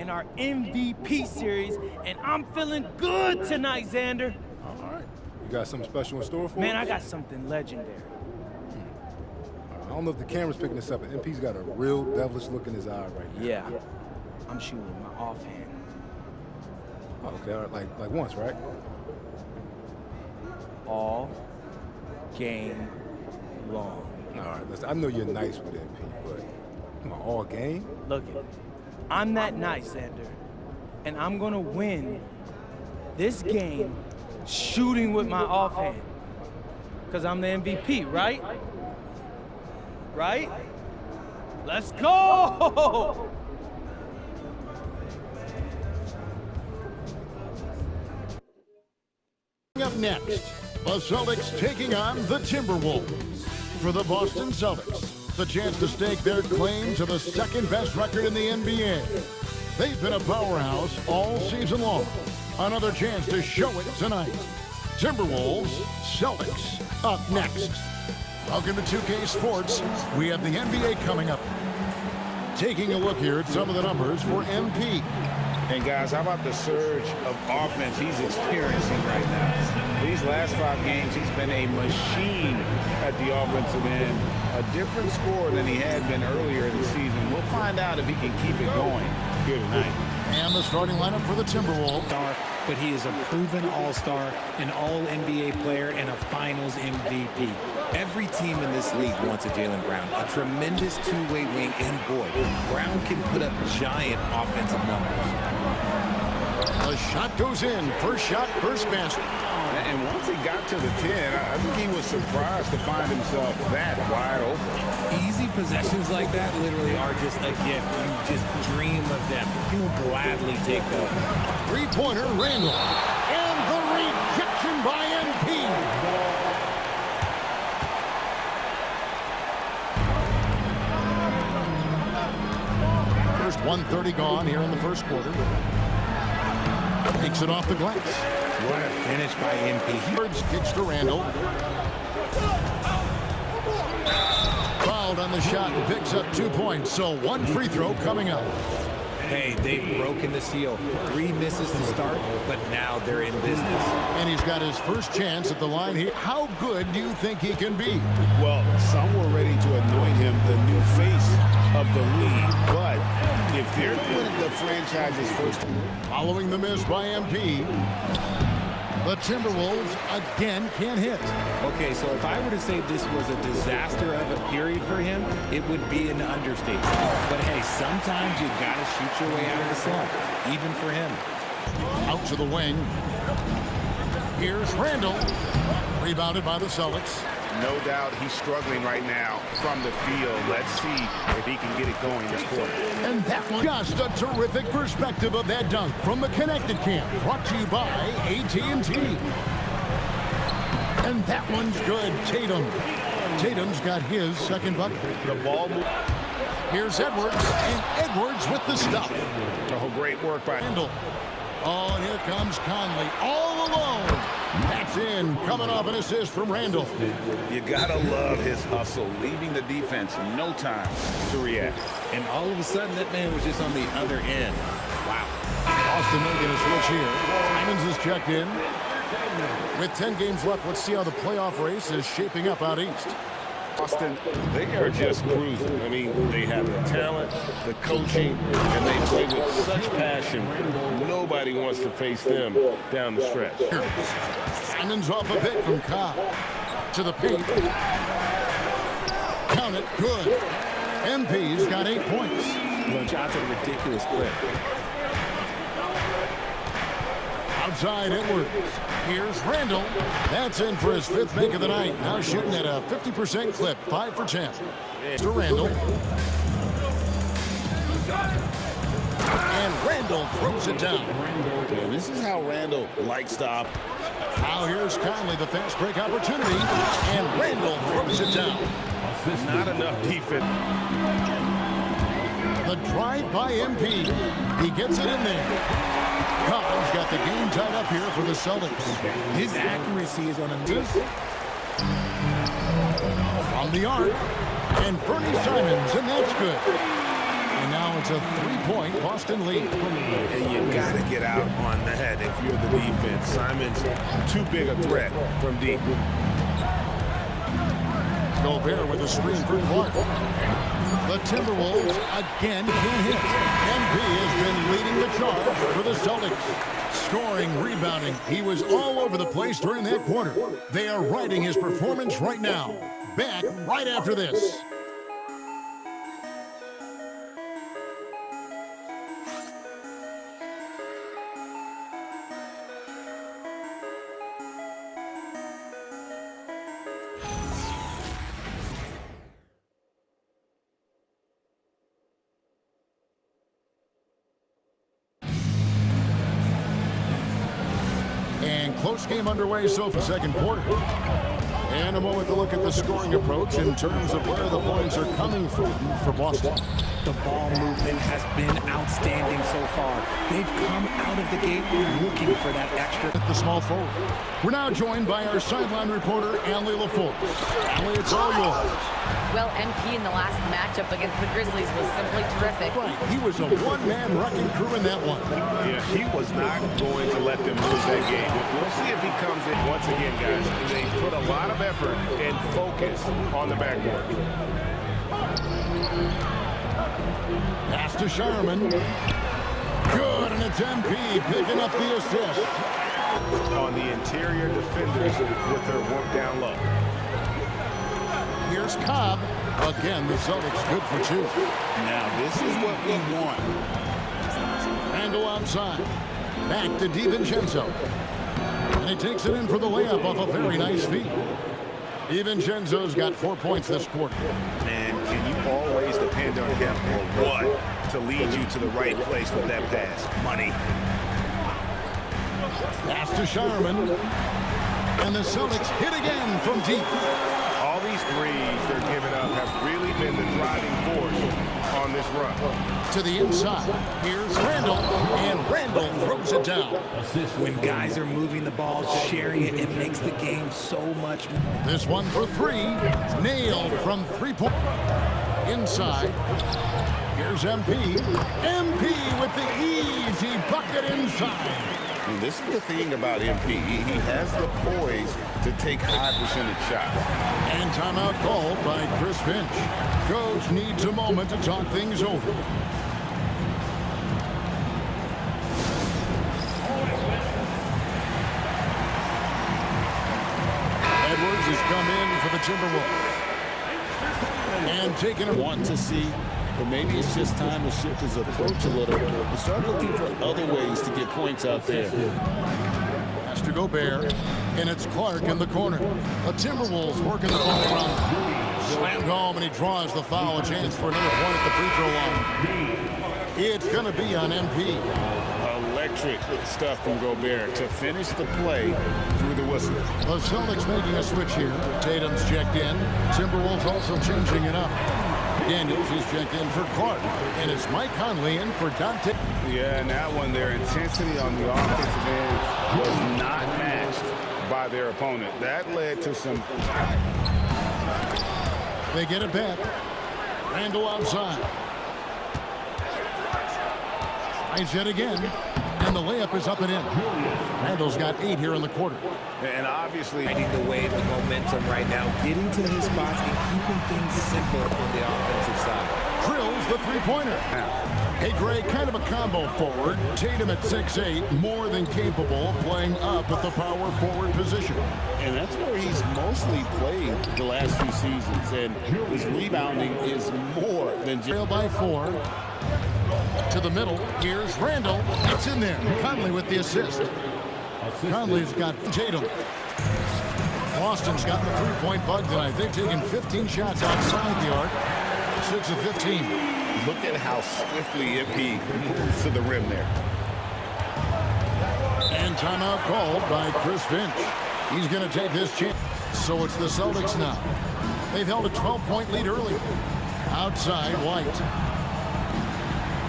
in our MVP series, and I'm feeling good tonight, Xander. All right. You got something special in store for Man, us? I got something legendary. I don't know if the camera's picking this up, but MP's got a real devilish look in his eye right now. Yeah, I'm shooting with my offhand. Oh, okay, all right, like once, right? All game long. All right, listen, I know you're nice with MP, but come on, all game? Look it, I'm that nice, Xander, and I'm gonna win this game shooting with my offhand, because I'm the MVP, right? Right? Let's go! Up next, the Celtics taking on the Timberwolves. For the Boston Celtics, the chance to stake their claim to the second-best record in the NBA. They've been a powerhouse all season long. Another chance to show it tonight. Timberwolves, Celtics, up next. Welcome to 2K Sports. We have the NBA coming up. Taking a look here at some of the numbers for MP. And guys, how about the surge of offense he's experiencing right now? These last 5 games, he's been a machine at the offensive end. A different score than he had been earlier in the season. We'll find out if he can keep it going here tonight. And the starting lineup for the Timberwolves. But he is a proven all-star, an all-NBA player, and a finals MVP. Every team in this league wants a Jaylen Brown, a tremendous two-way wing, and boy, Brown can put up giant offensive numbers. The shot goes in. First shot, first basket. And once he got to the 10, I think he was surprised to find himself that wide open. Easy possessions like that literally are just a gift. You just dream of them. He'll gladly take them. Three-pointer, Randall. And the rejection by MP. First 1:30 gone here in the first quarter. Takes it off the glass. What a finish by MP. Birds kicks to Randall. Fouled on the shot and picks up 2 points. So one free throw coming up. Hey, they've broken the seal. 3 misses to start, but now they're in business. And he's got his first chance at the line here. How good do you think he can be? Well, some were ready to anoint him the new face of the league, but if they're winning the franchise's first... Following the miss by MP, the Timberwolves again can't hit. Okay, so if I were to say this was a disaster of a period for him, it would be an understatement. But hey, sometimes you gotta shoot your way out of the slump, even for him. Out to the wing. Here's Randall. Rebounded by the Celtics. No doubt he's struggling right now from the field. Let's see if he can get it going this quarter. And that one, just a terrific perspective of that dunk from the Connected Camp. Brought to you by AT&T. And that one's good. Tatum's got his second bucket. The ball. Here's Edwards, and Edwards with the stuff. Oh, great work by Randall. Oh, and here comes Conley all alone. That's in, coming off an assist from Randall. You gotta love his hustle, leaving the defense no time to react. And all of a sudden, that man was just on the other end. Wow. Austin making a switch here. Simons is checked in. With 10 games left, let's see how the playoff race is shaping up out east. Boston, they are just cruising. I mean, they have the talent, the coaching, and they play with such passion. Nobody wants to face them down the stretch. Simons off a pick from Cobb. To the paint. Count it, good. MP's got 8 points. Well, shots at a ridiculous clip. Outside Edwards. Here's Randall. That's in for his 5th make of the night. Now shooting at a 50% clip, 5 for 10. To Randall. And Randall throws it down. And this is how Randall likes to operate. Now here's Conley, the fast break opportunity. And Randall throws it down. Not enough defense. The drive by MP. He gets it in there. Cobb's got the game tied up here for the Celtics. His accuracy is on a new... From the arc. And Bernie Simons, and that's good. And now it's a 3-point Boston lead. And you got to get out on the head if you're the defense. Simon's too big a threat from deep. Gobert with a screen for Clark. The Timberwolves again can't hit. MP has been leading the charge for the Celtics. Scoring, rebounding. He was all over the place during that quarter. They are riding his performance right now. Back right after this. Close game underway so for second quarter. And a moment to look at the scoring approach in terms of where the points are coming from for Boston. The ball movement has been outstanding so far. They've come out of the gate looking for that extra. At the small forward. We're now joined by our sideline reporter, Allie LaForce. Allie, it's all yours. Well, MP in the last matchup against the Grizzlies was simply terrific. Right, he was a one-man wrecking crew in that one. Yeah, he was not going to let them lose that game. We'll see if he comes in once again, guys. They put a lot of effort and focus on the backboard. Pass to Sherman. Good, and it's MP picking up the assist. On the interior defenders with their work down low. Here's Cobb. Again, the Celtics good for two. Now, this is what we want. Randall outside. Back to DiVincenzo. And he takes it in for the layup off a very nice feed. DiVincenzo's got 4 points this quarter. And can you always depend on him or what to lead you to the right place with that pass? Money. Pass to Sherman. And the Celtics hit again from deep. All these threes they're giving up have really been the driving force on this run. To the inside. Here's Randall. And Randall throws it down. When guys are moving the ball, sharing it, it makes the game so much more. This one for three. Nailed from 3-point. Inside. Here's MP. MP with the easy bucket inside. And this is the thing about MP. He has the poise to take high percentage shots. And timeout called by Chris Finch. Coach needs a moment to talk things over. Edwards has come in for the Timberwolves. And taking a want to see, but maybe it's just time to shift his approach a little and start looking for other ways to get points out there. Has to Gobert, and it's Clark in the corner. The Timberwolves working the ball around. Slammed home, and he draws the foul. A chance for another point at the free throw line. It's going to be on MP. Electric stuff from Gobert to finish the play through the whistle. The Celtics making a switch here. Tatum's checked in. Timberwolves also changing it up. Daniels is checked in for Clark. And it's Mike Conley in for Dante. Yeah, and that one, their intensity on the offensive end was not matched by their opponent. That led to some... They get it back. Randall outside. Tries it again. And the layup is up and in. Randall's got 8 here in the quarter. And obviously... Riding the wave of momentum right now, getting to his spots and keeping things simple on the offensive side. Drills the three-pointer. Hey, Gray, kind of a combo forward. Tatum at 6'8", more than capable of playing up at the power forward position. And that's where he's mostly played the last few seasons. And his rebounding is more than just... Trail by 4. To the middle. Here's Randall. It's in there. Conley with the assist. Conley's got Tatum. Boston's got the three-point bug tonight. They've taken 15 shots outside the arc. 6 of 15. Look at how swiftly MP moves to the rim there. And timeout called by Chris Finch. He's going to take this chance. So it's the Celtics now. They've held a 12-point lead early. Outside, White.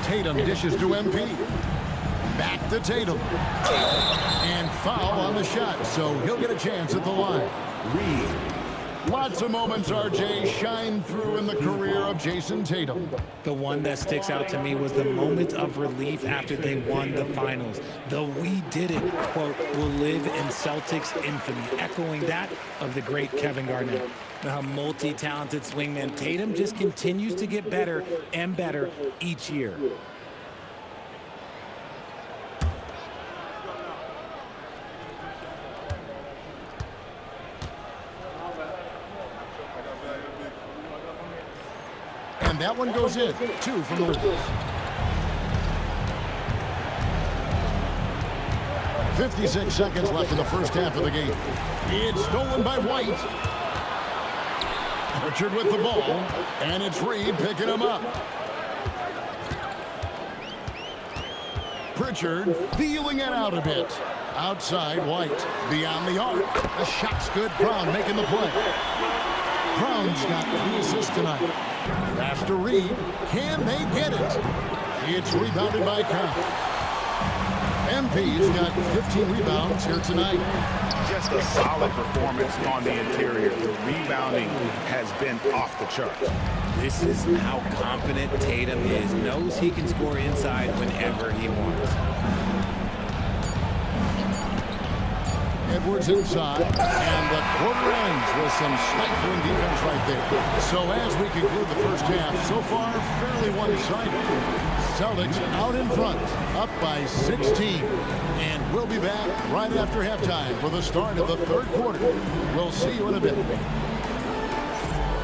Tatum dishes to MP. Back to Tatum. And foul on the shot, so he'll get a chance at the line. Reed Lots of moments, RJ, shine through in the career of Jason Tatum. The one that sticks out to me was the moment of relief after they won the finals. The "we did it" quote will live in Celtics infamy, echoing that of the great Kevin Garnett. Now, multi-talented swingman Tatum just continues to get better and better each year. And that one goes in. 2 from the Wizards. 56 seconds left in the first half of the game. It's stolen by White. Pritchard with the ball, and it's Reed picking him up. Pritchard feeling it out a bit. Outside, White. Beyond the arc. The shot's good. Brown making the play. Brown's got 3 assists tonight. After Reed, can they get it? It's rebounded by Count. MP's got 15 rebounds here tonight. Just a solid performance on the interior. The rebounding has been off the charts. This is how confident Tatum is. Knows he can score inside whenever he wants. Edwards inside, and the quarter ends with some stifling defense right there. So as we conclude the first half, so far fairly one-sided. Celtics out in front, up by 16. And we'll be back right after halftime for the start of the third quarter. We'll see you in a bit.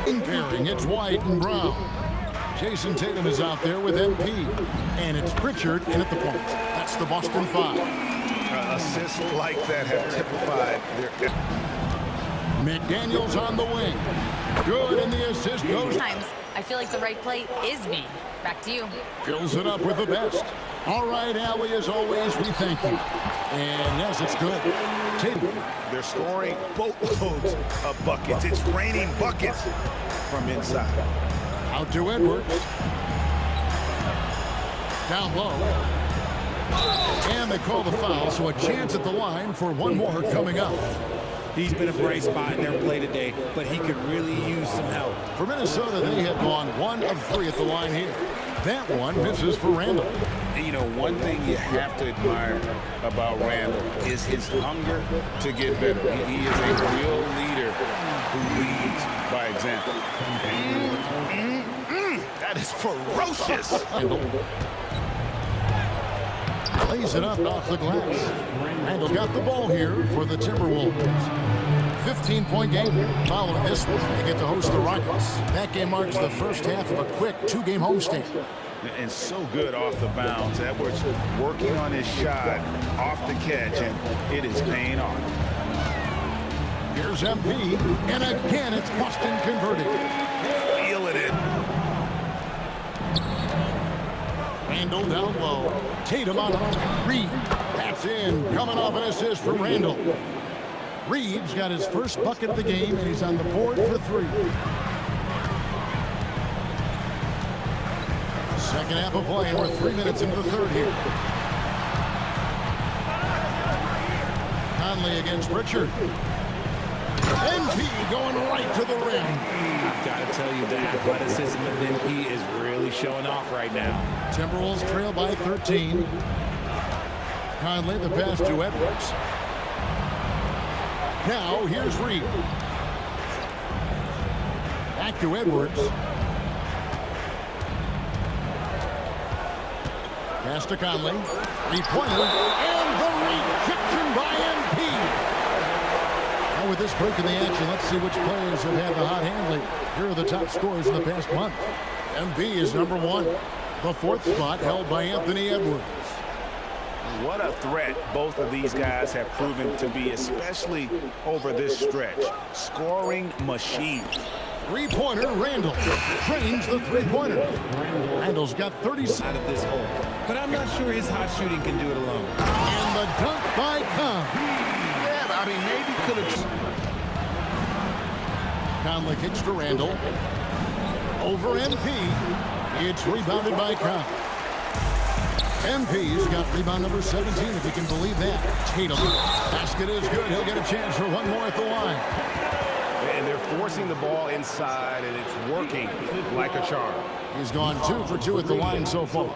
In pairing, it's White and Brown. Jason Tatum is out there with MP. And it's Pritchard in at the point. That's the Boston 5. Assists like that have typified their... McDaniels on the wing. Good, and the assist goes... Sometimes I feel like the right play is me. Back to you. Fills it up with the best. All right, Allie, as always, we thank you. And yes, it's good. Tatum. They're scoring boatloads of buckets. It's raining buckets from inside. Out to Edwards. Down low. And they call the foul, so a chance at the line for one more coming up. He's been a bright spot in their play today, but he could really use some help. For Minnesota, they have gone 1 of 3 at the line here. That one misses for Randall. You know, one thing you have to admire about Randall is his hunger to get better. He is a real leader who leads by example. That is ferocious. Lays it up off the glass. Randall got the ball here for the Timberwolves. 15-point game. Following this one, they get to host the Rockets. That game marks the first half of a quick 2-game homestand. And so good off the bounce. Edwards working on his shot off the catch, and it is paying off. Here's MP, and again it's Boston converted. Feeling it. Randall down low. Tatum on Reed. That's in. Coming off an assist from Randall. Reed's got his first bucket of the game, and he's on the board for 3. Second half of play, and we're 3 minutes into the third here. Conley against Pritchard. MP going right to the rim. I've got to tell you, the athleticism of MP is really showing off right now. Timberwolves trail by 13. Conley the pass to Edwards. Now here's Reed. Back to Edwards. Pass to Conley. 3-pointer. And the rejection by MP. Now with this break in the action, let's see which players have had the hot hand lately. Here are the top scorers in the past month. MP is number 1. The 4th spot held by Anthony Edwards. What a threat both of these guys have proven to be, especially over this stretch. Scoring machines. 3-pointer, Randall trains the 3-pointer. Randall's got 30 out of this hole, but I'm not sure his hot shooting can do it alone. And the dunk by Conley. Yeah, I mean, maybe could have. Conley kicks to Randall. Over MP. It's rebounded by Conley. MP's got rebound number 17, if you can believe that. Tatum. Basket is good. He'll get a chance for one more at the line. And they're forcing the ball inside, and it's working like a charm. He's gone 2 for 2 at the line so far.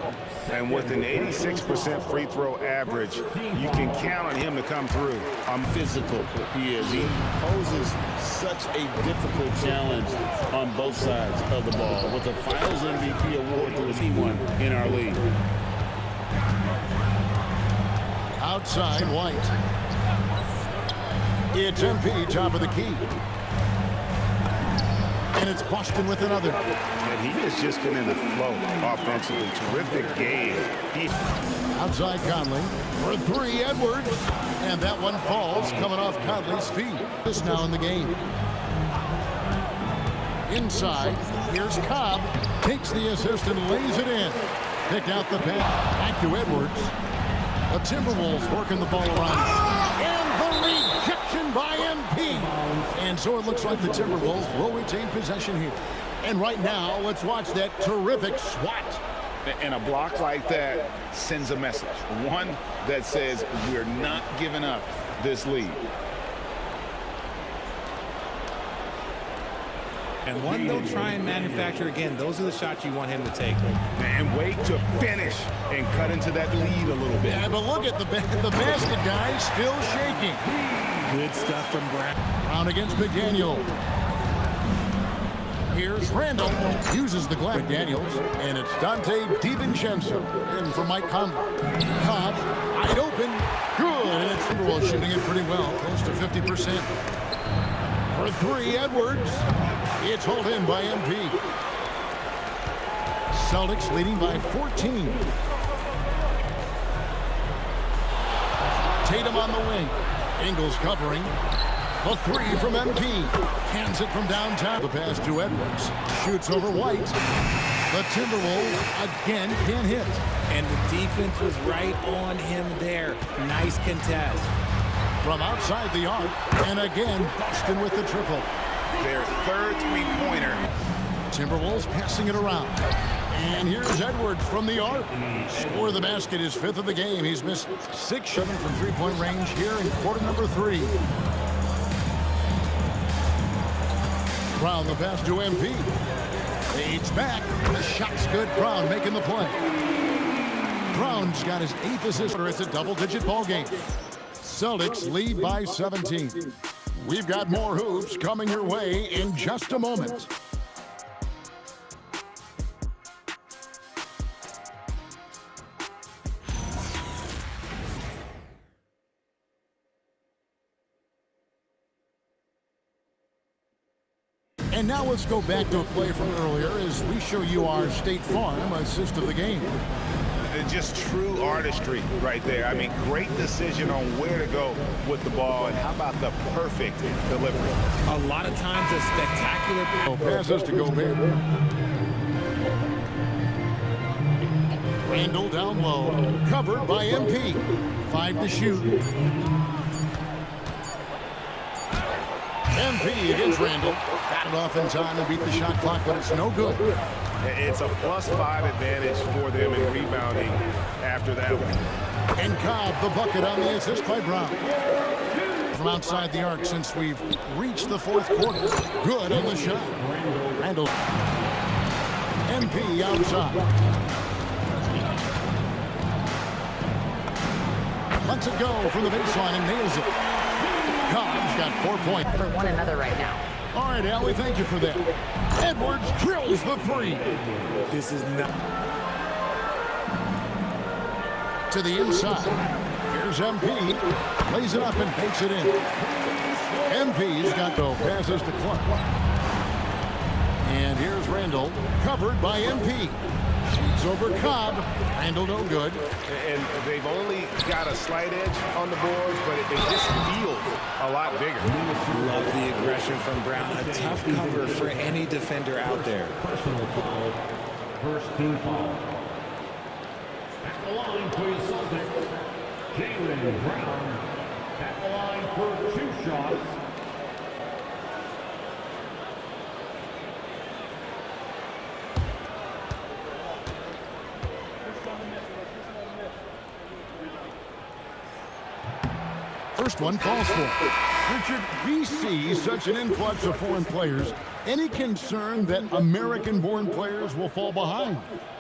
And with an 86% free throw average, you can count on him to come through. Physical he is. He poses such a difficult challenge on both sides of the ball, with a Finals MVP award to his one in our league. Outside, White. It's MP, top of the key. And it's Boston with another. And he has just been in the flow offensively. Terrific game. Outside Conley for 3, Edwards. And that one falls, coming off Conley's feet. This now in the game. Inside, here's Cobb. Takes the assist and lays it in. Picked out the pass. Back to Edwards. The Timberwolves working the ball around. And the rejection by MP. And so it looks like the Timberwolves will retain possession here. And right now, let's watch that terrific swat. And a block like that sends a message. One that says we're not giving up this lead. And one they'll try and manufacture again. Those are the shots you want him to take. And wait to finish and cut into that lead a little bit. Yeah, but look at the basket, guys, still shaking. Good stuff from Brown. Brown against McDaniel. Here's Randall. Uses the glass. McDaniels. And it's Dante DiVincenzo. In for Mike Conley. Cobb. Wide open. Good. And it's Timberwolves shooting it pretty well. Close to 50%. For 3, Edwards. It's hauled in by MP. Celtics leading by 14. Tatum on the wing. Ingles covering. The 3 from MP. Hands it from downtown. The pass to Edwards. Shoots over White. The Timberwolves again can't hit. And the defense was right on him there. Nice contest. From outside the arc. And again, Boston with the triple. Their third three-pointer. Timberwolves passing it around. And here's Edwards from the arc. Score of the basket, his 5th of the game. He's missed 6-7 from three-point range here in quarter number 3. Brown the pass to MP. Fades back. The shot's good. Brown making the play. Brown's got his 8th assist. It's a double-digit ball game. Celtics lead by 17. We've got more hoops coming your way in just a moment. And now let's go back to a play from earlier as we show you our State Farm assist of the game. Just true artistry right there. I mean, great decision on where to go with the ball, and how about the perfect delivery? A lot of times a spectacular Passes to Gobert. Randall down low. Covered by MP. 5 to shoot. MP against Randall. Got it off in time to beat the shot clock, but it's no good. It's a +5 advantage for them in rebounding after that one. And Cobb, the bucket on the assist by Brown. From outside the arc since we've reached the 4th quarter. Good on the shot. Randall. MP outside. Lets it go from the baseline and nails it. Cobb's got 4 points. For one another right now. All right, Allie, thank you for that. Edwards drills the 3. This is not. To the inside. Here's MP. Lays it up and takes it in. MP's got the passes to Clark. And here's Randall. Covered by MP. Shoots over Cobb. Randall no good. And they've only got a slight edge on the boards, but it just feels a lot bigger. Love the aggression from Brown. A tough cover for any defender out there. Personal foul. First team foul. At the line for the Celtics, Jaylen Brown. At the line for 2 shots. First one falls for. Richard, we see such an influx of foreign players. Any concern that American-born players will fall behind?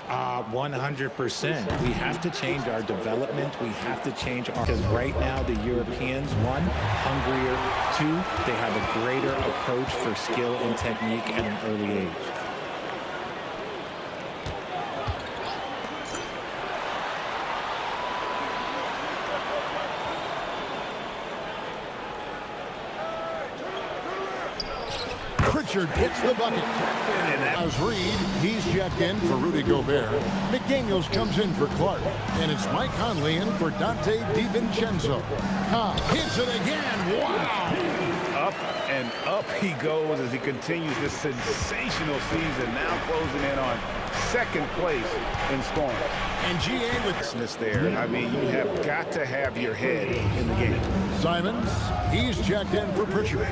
100%. We have to change our development. We have to change our... Because right now, the Europeans, one, hungrier. Two, they have a greater approach for skill and technique at an early age. Pritchard hits the bucket. And as Reed, he's checked in for Rudy Gobert. McDaniels comes in for Clark. And it's Mike Conley in for Dante DiVincenzo. Hits it again. Wow! Up and up he goes as he continues this sensational season, now closing in on second place in scoring. And GA with business there. I mean, you have got to have your head in the game. Simons, he's checked in for Pritchard.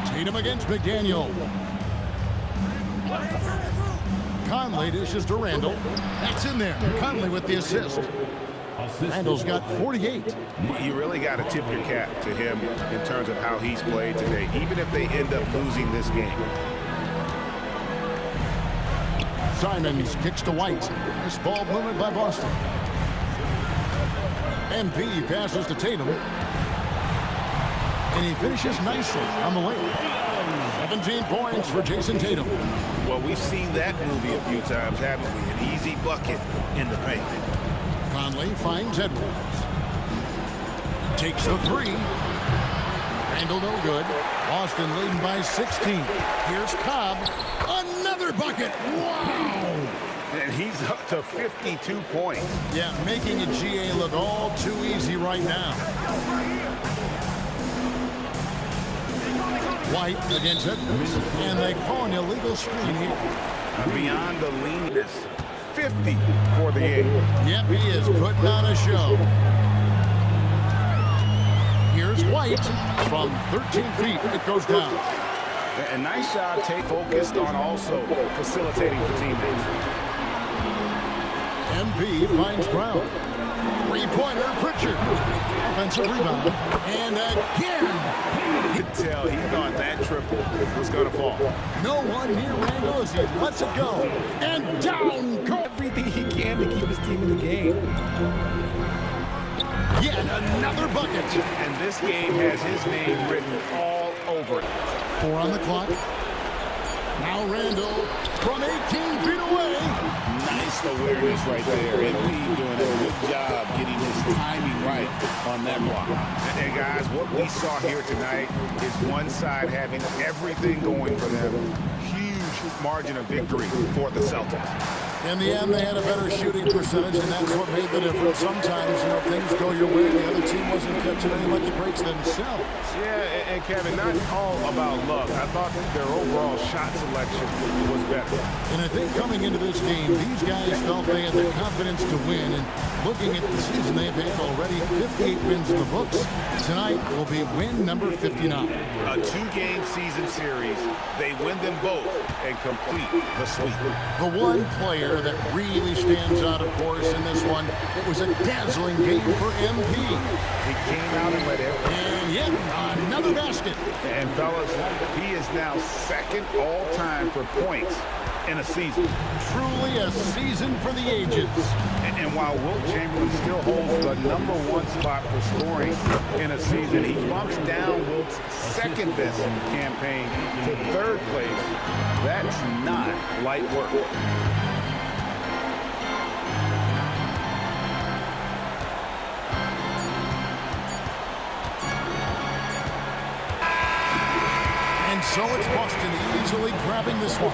Tatum against McDaniel. Conley dishes to Randall. That's in there. Conley with the assist. Randall's got 48. You really got to tip your cap to him in terms of how he's played today, even if they end up losing this game. Simons kicks to White. Nice ball movement by Boston. MP passes to Tatum. And he finishes nicely on the way. 17 points for Jason Tatum. Well, we've seen that movie a few times, haven't we? An easy bucket in the paint. Conley finds Edwards. Takes the three. Randall no good. Boston leading by 16. Here's Cobb. Another bucket. Wow! And he's up to 52 points. Yeah, making a GA look all too easy right now. White against Edwards. And they call an illegal screen here. Beyond the leanness. 50 for the 8. Yep, he is putting on a show. Here's White from 13 feet. It goes down. A nice shot, focused on also facilitating for teammates. MP finds Brown. Three-pointer, Pritchard. Offensive rebound. And again. You could tell he thought that triple was going to fall. No one near Randall as he lets it go. And down goes. Everything he can to keep his team in the game. Yet another bucket. And this game has his name written all over it. 4 on the clock. Now Randall from 18 feet away. Nice awareness right there. MP doing a good job getting his timing right on that block. And guys, what we saw here tonight is one side having everything going for them. Huge margin of victory for the Celtics. In the end, they had a better shooting percentage, and that's what made the difference. Sometimes, things go your way, and the other team wasn't catching any lucky breaks themselves. Yeah, and Kevin, not all about luck. I thought their overall shot selection was better. And I think coming into this game, these guys felt they had the confidence to win. And looking at the season, they've had already 58 wins in the books. Tonight will be win number 59. A 2-game season series. They win them both and complete the sweep. The one player that really stands out, of course, in this one, it was a dazzling game for MP. He came out and let everything. And yet, another basket. And fellas, he is now second all-time for points in a season. Truly a season for the ages. And while Wilt Chamberlain still holds the #1 spot for scoring in a season, he bumps down Wilt's second best campaign to 3rd place. That's not light work. So it's Boston easily grabbing this one.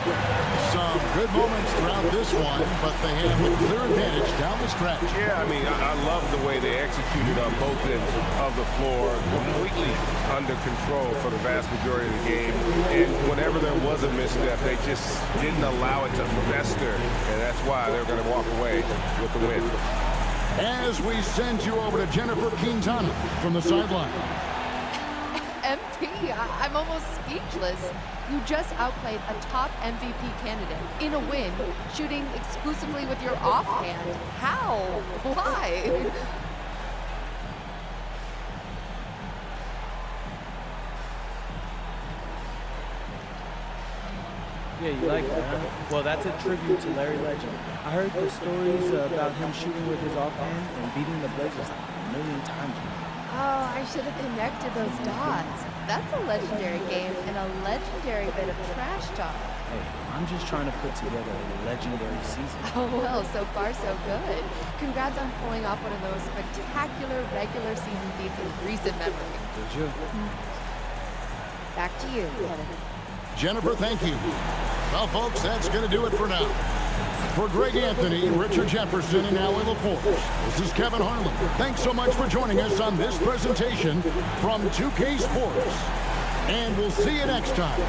Some good moments throughout this one, but they have a clear advantage down the stretch. Yeah, I mean, I love the way they executed on both ends of the floor, completely under control for the vast majority of the game. And whenever there was a misstep, they just didn't allow it to fester, and that's why they're going to walk away with the win. As we send you over to Jennifer Quintana from the sideline. MP, I'm almost speechless. You just outplayed a top MVP candidate in a win, shooting exclusively with your offhand. How? Why? Yeah, you like that, huh? Well, that's a tribute to Larry Legend. I heard the stories about him shooting with his offhand and beating the Blazers like a million times. Oh, I should have connected those dots. That's a legendary game and a legendary bit of trash talk. Hey, I'm just trying to put together a legendary season. Oh, well, so far so good. Congrats on pulling off one of those spectacular regular season feats in recent memory. Did you? Back to you, Kevin. Jennifer, thank you. Well, folks, that's going to do it for now. For Greg Anthony, Richard Jefferson, and Allie LaForce, this is Kevin Harlan. Thanks so much for joining us on this presentation from 2K Sports. And we'll see you next time.